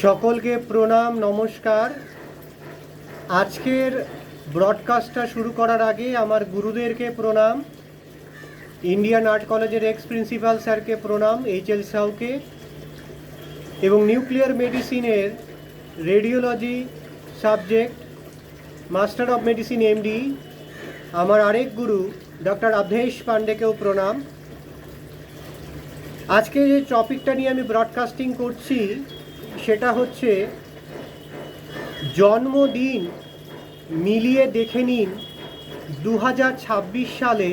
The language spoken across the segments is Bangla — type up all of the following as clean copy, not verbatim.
সকলকে প্রণাম নমস্কার। আজকের ব্রডকাস্টটা শুরু করার আগে আমার গুরুদেরকে প্রণাম, ইন্ডিয়ান আর্ট কলেজের এক্স প্রিন্সিপাল স্যারকে প্রণাম, এইচ.এল. সাউকে, এবং নিউক্লিয়ার মেডিসিনের radiology subject master of medicine MD আমার আরেক গুরু ডক্টর অভেশ পান্ডেকেও প্রণাম। আজকে যে টপিকটা নিয়ে আমি ব্রডকাস্টিং করছি সেটা হচ্ছে জন্মদিন মিলিয়ে দেখে নিন 2026 সালে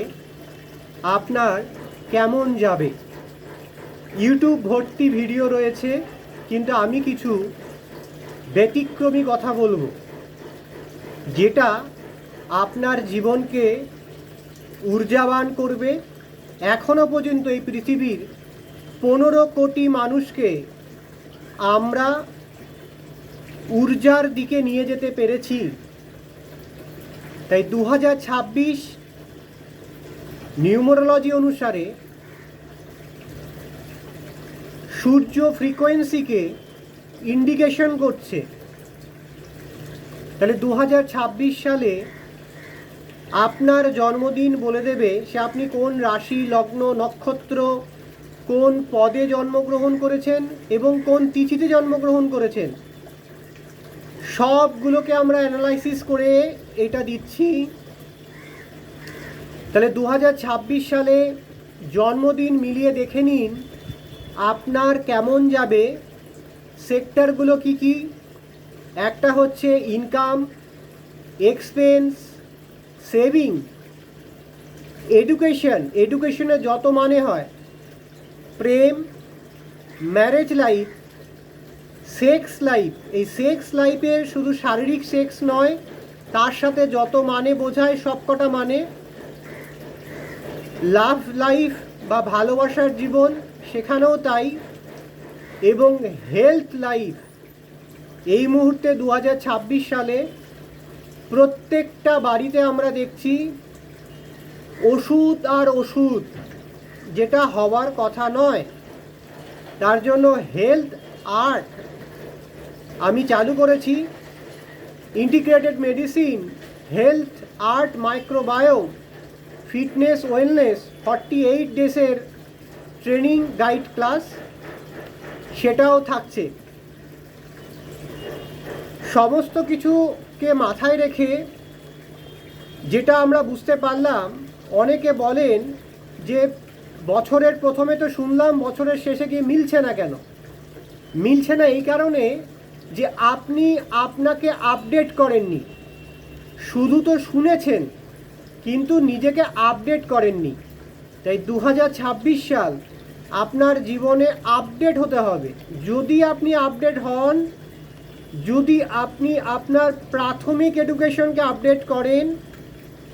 আপনার কেমন যাবে। ইউটিউব ভর্তি ভিডিও রয়েছে, কিন্তু আমি কিছু ব্যতিক্রমী কথা বলবো যেটা আপনার জীবনকে ঊর্জাবান করবে। এখনো পর্যন্ত এই পৃথিবীর 15 কোটি মানুষকে আমরা ঊর্জার দিকে নিয়ে যেতে পেরেছি। তাই 2026 নিউমারোলজি অনুসারে সূর্য ফ্রিকোয়েন্সিকে ইন্ডিকেশন করছে। তাহলে 2026 সালে আপনার জন্মদিন বলে দেবে সে আপনি কোন রাশি, লগ্ন, নক্ষত্র, কোন পদে জন্মগ্রহণ করেছেন এবং কোন তিথিতে জন্মগ্রহণ করেছেন, সবগুলোকে আমরা অ্যানালাইসিস করে এটা দিচ্ছি। তাহলে 2026 সালে জন্মদিন মিলিয়ে দেখে নিন আপনার কেমন যাবে। সেক্টরগুলো কি কি? একটা হচ্ছে ইনকাম, এক্সপেন্স, সেভিং, এডুকেশন। এডুকেশনের যত মানে হয়, প্রেম, ম্যারেজ লাইফ, সেক্স লাইফ। এই সেক্স লাইফের শুধু শারীরিক সেক্স নয়, তার সাথে যত মানে বোঝায় সবকটা মানে। লাভ লাইফ বা ভালোবাসার জীবন, সেখানেও তাই। এবং হেলথ লাইফ। এই মুহূর্তে 2026 সালে প্রত্যেকটা বাড়িতে আমরা দেখছি ওষুধ আর ওষুধ, যেটা হওয়ার কথা নয়। তার জন্য হেলথ আর্ট আমি চালু করেছি, integrated medicine, health art, microbiome, fitness, wellness, 48 ডেসের ট্রেনিং গাইড ক্লাস, সেটাও থাকছে। সমস্ত কিছুকে মাথায় রেখে যেটা আমরা বুঝতে পারলাম, অনেকে বলেন যে বছরের প্রথমে তো শুনলাম, বছরের শেষে গিয়ে মিলছে না কেন? মিলছে না এই কারণে যে আপনি আপনাকে আপডেট করেননি। শুধু তো শুনেছেন কিন্তু নিজেকে আপডেট করেননি। তাই 2026 সাল আপনার জীবনে আপডেট হতে হবে। যদি আপনি আপডেট হন, যদি আপনি আপনার প্রাথমিক এডুকেশনকে আপডেট করেন,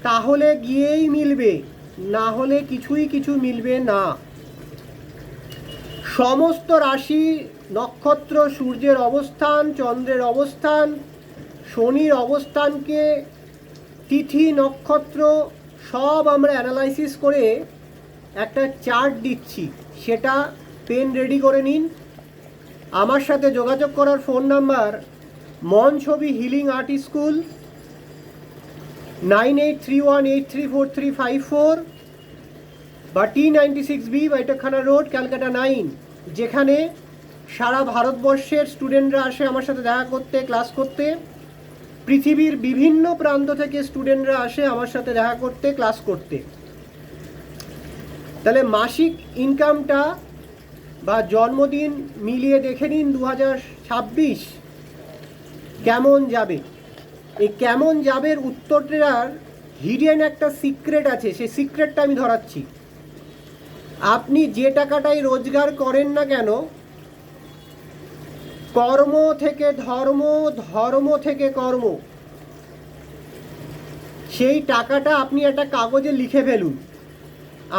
তাহলে গিয়েই মিলবে, না হলে কিছু মিলবে না। সমস্ত রাশি, নক্ষত্র, সূর্যের অবস্থান, চন্দ্রের অবস্থান, শনির অবস্থানকে, তিথি, নক্ষত্র সব আমরা অ্যানালাইসিস করে একটা চার্ট দিচ্ছি। সেটা পেন রেডি করে নিন। আমার সাথে যোগাযোগ করার ফোন নাম্বার মন ছবি হিলিং আর্ট স্কুল, 9831834354 বা T96B বাইটখানা রোড, ক্যালকাটা 9, যেখানে সারা ভারতবর্ষের স্টুডেন্টরা আসে আমার সাথে দেখা করতে, ক্লাস করতে। পৃথিবীর বিভিন্ন প্রান্ত থেকে স্টুডেন্টরা আসে আমার সাথে দেখা করতে, ক্লাস করতে। তাহলে মাসিক ইনকামটা বা জন্মদিন মিলিয়ে দেখে নিন 2026 কেমন যাবে। এই কেমন যাবের উত্তরটার হিডেন একটা সিক্রেট আছে, সেই সিক্রেটটা আমি ধরাচ্ছি। আপনি যে টাকাটাই রোজগার করেন না কেন, কর্ম থেকে ধর্ম, ধর্ম থেকে কর্ম, সেই টাকাটা আপনি একটা কাগজে লিখে ফেলুন।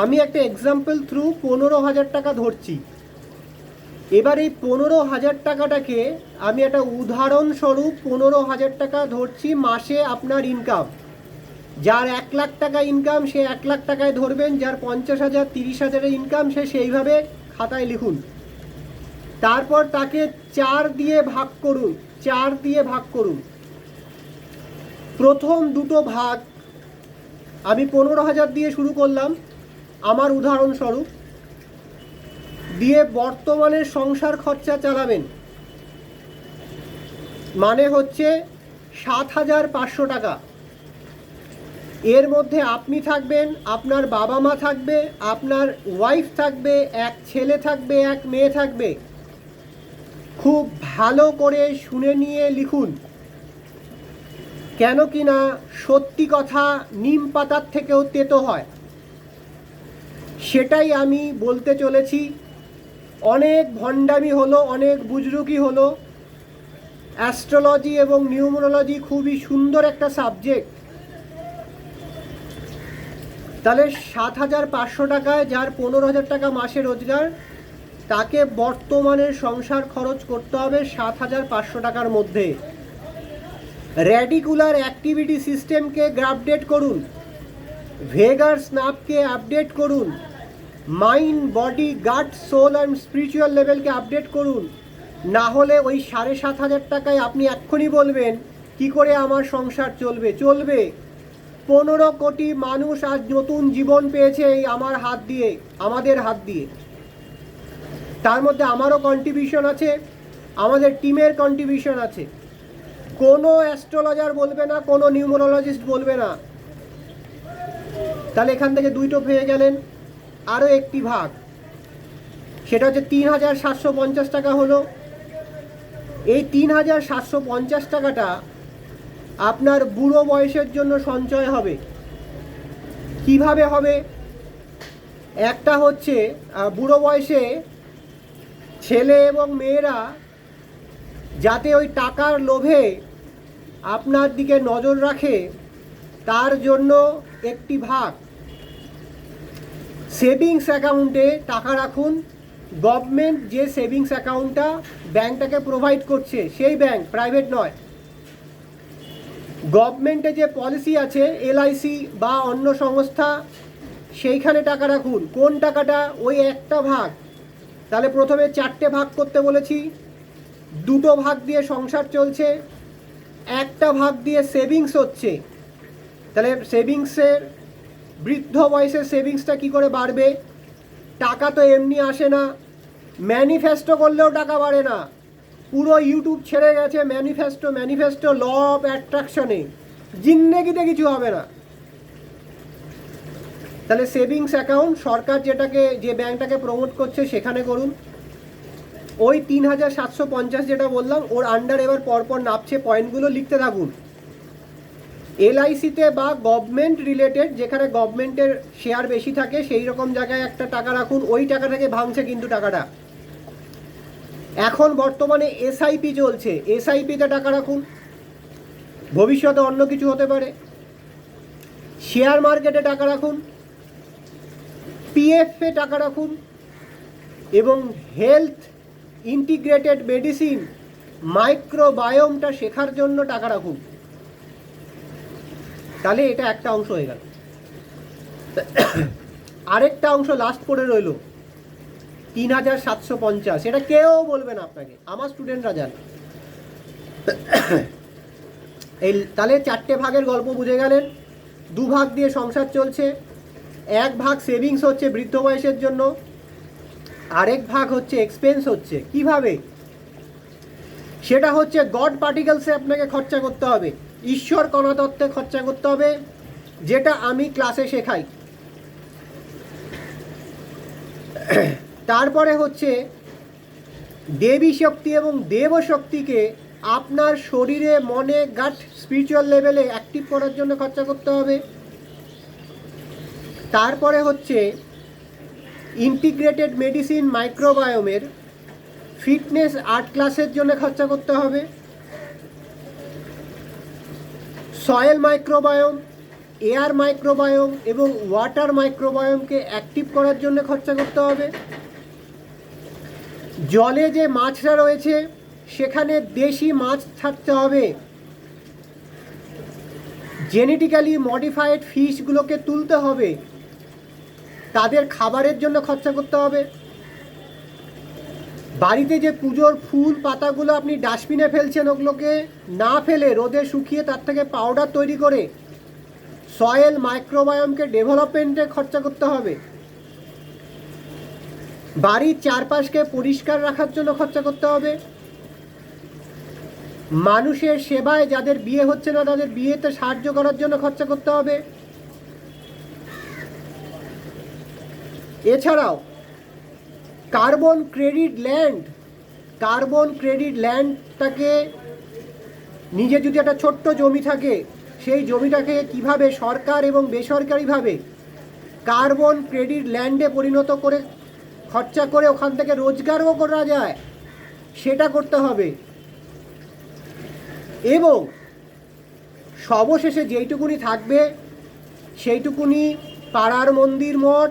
আমি একটা এক্সাম্পল থ্রু 15,000 টাকা ধরছি। এবার এই 15,000 টাকাটাকে আমি একটা উদাহরণস্বরূপ 15,000 টাকা ধরছি মাসে আপনার ইনকাম। যার 1 লাখ টাকা ইনকাম সে 1 লাখ টাকায় ধরবেন, যার 50,000, 30,000 ইনকাম সে সেইভাবে খাতায় লিখুন। তারপর তাকে 4 দিয়ে ভাগ করুন, 4 দিয়ে ভাগ করুন। প্রথম দুটো ভাগ আমি 15,000 দিয়ে শুরু করলাম আমার উদাহরণস্বরূপ, দিয়ে বর্তমানের সংসার খরচা চালাবেন, মানে হচ্ছে 7,500 টাকা। এর মধ্যে আপনি থাকবেন, আপনার বাবা মা থাকবে, আপনার ওয়াইফ থাকবে, এক ছেলে থাকবে, এক মেয়ে থাকবে। খুব ভালো করে শুনে নিয়ে লিখুন, কেন কি না সত্যি কথা নিম পাতার থেকেও তেতো হয়, সেটাই আমি বলতে চলেছি। অনেক ভণ্ডামি হলো, অনেক বুজরুকি হলো। অ্যাস্ট্রোলজি এবং নিউমোরোলজি খুবই সুন্দর একটা সাবজেক্ট। তাহলে 7,500 টাকায় যার 15,000 টাকা মাসে রোজগার, তাকে বর্তমানের সংসার খরচ করতে হবে 7,500 টাকার মধ্যে। র্যাডিকুলার অ্যাক্টিভিটি সিস্টেমকে আপডেট করুন, ভেগার স্ন্যাপকে আপডেট করুন, mind body gut soul and spiritual লেভেলকে আপডেট করুন। না হলে ওই 7,500 টাকায় আপনি এক্ষুনি বলবেন কি করে আমার সংসার চলবে। 15 কোটি মানুষ আজ নতুন জীবন পেয়েছে এই আমার হাত দিয়ে, আমাদের হাত দিয়ে। তার মধ্যে আমারও কন্ট্রিবিউশন আছে, আমাদের টিমের কন্ট্রিবিউশন আছে। কোনো অ্যাস্ট্রোলজার বলবে না, কোনো নিউমোরোলজিস্ট বলবে না। তাহলে এখান থেকে দুইটো পেয়ে গেলেন। আরও একটি ভাগ, সেটা হচ্ছে 3,750 টাকা হলো। এই 3,750 টাকাটা আপনার বুড়ো বয়সের জন্য সঞ্চয় হবে। কিভাবে হবে? একটা হচ্ছে বুড়ো বয়সে ছেলে এবং মেয়েরা যাতে ওই টাকার লোভে আপনার দিকে নজর রাখে, তার জন্য একটি ভাগ সেভিংস অ্যাকাউন্টে টাকা রাখুন। গভর্নমেন্ট যে সেভিংস অ্যাকাউন্টটা ব্যাংকটাকে প্রোভাইড করছে, সেই ব্যাংক, প্রাইভেট নয়, গভর্নমেন্টে যে পলিসি আছে এলআইসি বা অন্য সংস্থা, সেইখানে টাকা রাখুন। কোন টাকাটা? ওই একটা ভাগ। তাহলে প্রথমে 4টে ভাগ করতে বলেছি, 2টো ভাগ দিয়ে সংসার চলছে, একটা ভাগ দিয়ে সেভিংস হচ্ছে। তাহলে সেভিংসের, বৃদ্ধ বয়সের সেভিংসটা কি করে বাড়বে? টাকা তো এমনি আসে না, ম্যানিফেস্টো করলেও টাকা বাড়ে না। পুরো ইউটিউব ছেড়ে গেছে ম্যানিফেস্টো ল অফ অ্যাট্রাকশনে, জিন্দেগিতে কিছু হবে না। তাহলে সেভিংস অ্যাকাউন্ট সরকার যেটাকে, যে ব্যাংকটাকে প্রমোট করছে সেখানে করুন। ওই 3,750 যেটা বললাম, ওর আন্ডার এবার পরপর নাপছে, পয়েন্টগুলো লিখতে থাকুন। এলআইসিতে বা গভর্নমেন্ট রিলেটেড, যেখানে গভর্নমেন্টের শেয়ার বেশি থাকে, সেই রকম জায়গায় একটা টাকা রাখুন। ওই টাকা থেকে ভাঙছে কিন্তু টাকাটা। এখন বর্তমানে এসআইপি চলছে, এসআইপিতে টাকা রাখুন, ভবিষ্যতে অন্য কিছু হতে পারে। শেয়ার মার্কেটে টাকা রাখুন, পিএফে টাকা রাখুন, এবং হেলথ ইন্টিগ্রেটেড মেডিসিন মাইক্রোবায়োমটা শেখার জন্য টাকা রাখুন। তাহলে এটা একটা অংশ হয়ে গেল। আরেকটা অংশ লাস্ট পড়ে রইল 3,750। এটা কেউ বলবে না আপনাকে, আমার স্টুডেন্টরা জানে। এই তাহলে 4টে ভাগের গল্প বুঝে গেলেন। 2 ভাগ দিয়ে সংসার চলছে, 1 ভাগ সেভিংস হচ্ছে বৃদ্ধ বয়সের জন্য, আরেক ভাগ হচ্ছে এক্সপেন্স হচ্ছে। কিভাবে? সেটা হচ্ছে গড পার্টিকেলসে আপনাকে খরচা করতে হবে, ঈশ্বর কণাতত্ত্বে খরচা করতে হবে, যেটা আমি ক্লাসে শেখাই। তারপরে হচ্ছে দেবী শক্তি এবং দেব শক্তিকে আপনার শরীরে, মনে, গাট, স্পিরিচুয়াল লেভেলে অ্যাক্টিভ করার জন্য খরচা করতে হবে। তারপরে হচ্ছে ইন্টিগ্রেটেড মেডিসিন মাইক্রোবায়োমের ফিটনেস আর্ট ক্লাসের জন্য খরচা করতে হবে। সয়েল মাইক্রোবায়োম, এয়ার মাইক্রোবায়োম এবং ওয়াটার মাইক্রোবায়োমকে অ্যাক্টিভ করার জন্য খরচা করতে হবে। জলে যে মাছরা রয়েছে সেখানে দেশি মাছ থাকতে হবে। জেনেটিক্যালি মডিফাইড ফিশগুলোকে তুলতে হবে, তাদের খাবারের জন্য খরচা করতে হবে। বাড়িতে যে পুজোর ফুল পাতাগুলো আপনি ডাস্টবিনে ফেলছেন, ওগুলোকে না ফেলে রোদে শুকিয়ে তার থেকে পাউডার তৈরি করে সয়েল মাইক্রোবায়োমকে ডেভেলপমেন্টে খরচা করতে হবে। বাড়ির চারপাশকে পরিষ্কার রাখার জন্য খরচা করতে হবে। মানুষের সেবায়, যাদের বিয়ে হচ্ছে না তাদের বিয়েতে সাহায্য করার জন্য খরচা করতে হবে। এছাড়াও কার্বন ক্রেডিট ল্যান্ডটাকে, নিজে যদি একটা ছোট্ট জমি থাকে সেই জমিটাকে কিভাবে সরকার এবং বেসরকারিভাবে কার্বন ক্রেডিট ল্যান্ডে পরিণত করে খরচা করে ওখান থেকে রোজগারও করা যায়, সেটা করতে হবে। এবং সবশেষে যেইটুকুনি থাকবে সেইটুকুনি পাড়ার মন্দির মঠ,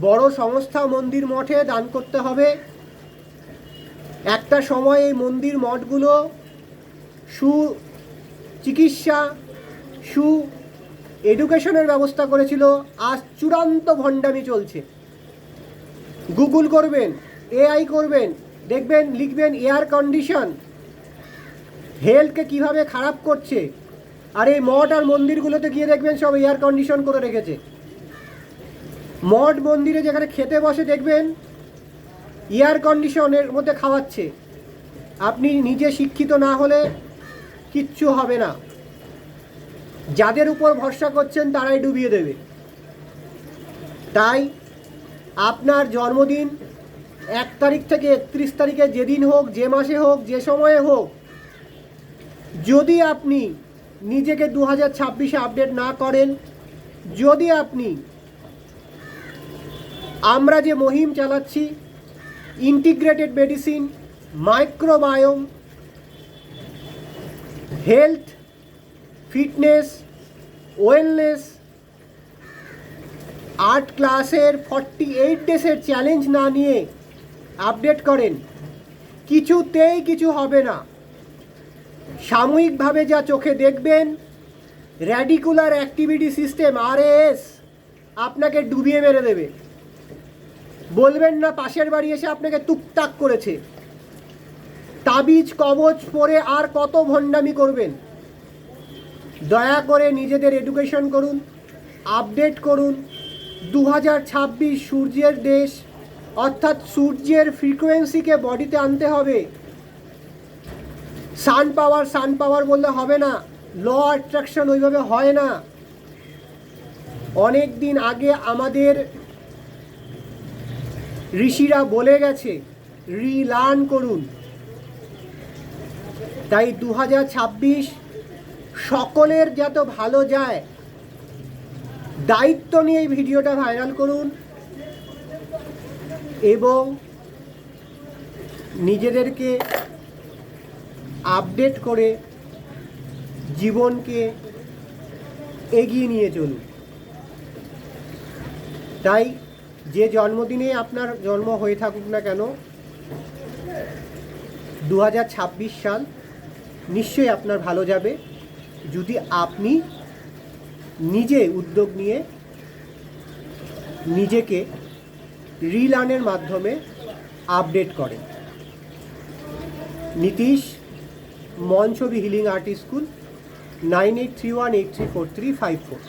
বড় সংস্থা মন্দির মঠে দান করতে হবে। একটা সময় এই মন্দির মঠগুলো চিকিৎসা এডুকেশনের ব্যবস্থা করেছিল, আজ চূড়ান্ত ভণ্ডামি চলছে। গুগল করবেন, এআই করবেন, দেখবেন, লিখবেন এয়ার কন্ডিশন হেলথকে কিভাবে খারাপ করছে, আর এই মঠ আর মন্দিরগুলোতে গিয়ে দেখবেন সব এয়ার কন্ডিশন করে রেখেছে। মঠ মন্দিরে যেখানে খেতে বসে দেখবেন এয়ার কন্ডিশনের মধ্যে খাওয়াচ্ছে। আপনি নিজে শিক্ষিত না হলে কিচ্ছু হবে না। যাদের উপর ভরসা করছেন তারাই ডুবিয়ে দেবে। তাই আপনার জন্মদিন 1 তারিখ থেকে 31 তারিখে, যেদিন হোক, যে মাসে হোক, যে সময়ে হোক, যদি আপনি নিজেকে 2026-এ আপডেট না করেন, যদি আপনি আমরা যে মুহিম চালাচ্ছি integrated medicine, microbiome, health, fitness, wellness, 8 ক্লাসের 48 ডেসের চ্যালেঞ্জ না নিয়ে আপডেট করেন, কিছুতেই কিছু হবে না। সাময়িকভাবে যা চোখে দেখবেন, র্যাডিকুলার অ্যাক্টিভিটি সিস্টেম RAS আপনাকে ডুবিয়ে মেরে দেবে। বলবেন না পাশের বাড়ি এসে আপনাকে টুকটাক করেছে। তাবিজ কবচ পরে আর কত ভণ্ডামি করবেন? দয়া করে নিজেদের এডুকেশন করুন, আপডেট করুন। 2026 সূর্যের দেশ, অর্থাৎ সূর্যের ফ্রিকোয়েন্সিকে বডিতে আনতে হবে। সান পাওয়ার বললে হবে না, ল অ্যাট্রাকশন ওইভাবে হয় না। অনেক দিন আগে আমাদের ঋষিরা বলে গেছে, রিলার্ন করুন। তাই 2026 সকলের যত ভালো যায়, দায়িত্ব নিয়ে এই ভিডিওটা ভাইরাল করুন এবং নিজেদেরকে আপডেট করে জীবনকে এগিয়ে নিয়ে চলুন। তাই যে জন্মদিনে আপনার জন্ম হয়ে থাকুক না কেন, 2026 সাল নিশ্চয়ই আপনার ভালো যাবে যদি আপনি নিজে উদ্যোগ নিয়ে নিজেকে রিলার্নের মাধ্যমে আপডেট করেন। নীতিশ, মঞ্ছবি হিলিং আর্ট স্কুল, 9831834354।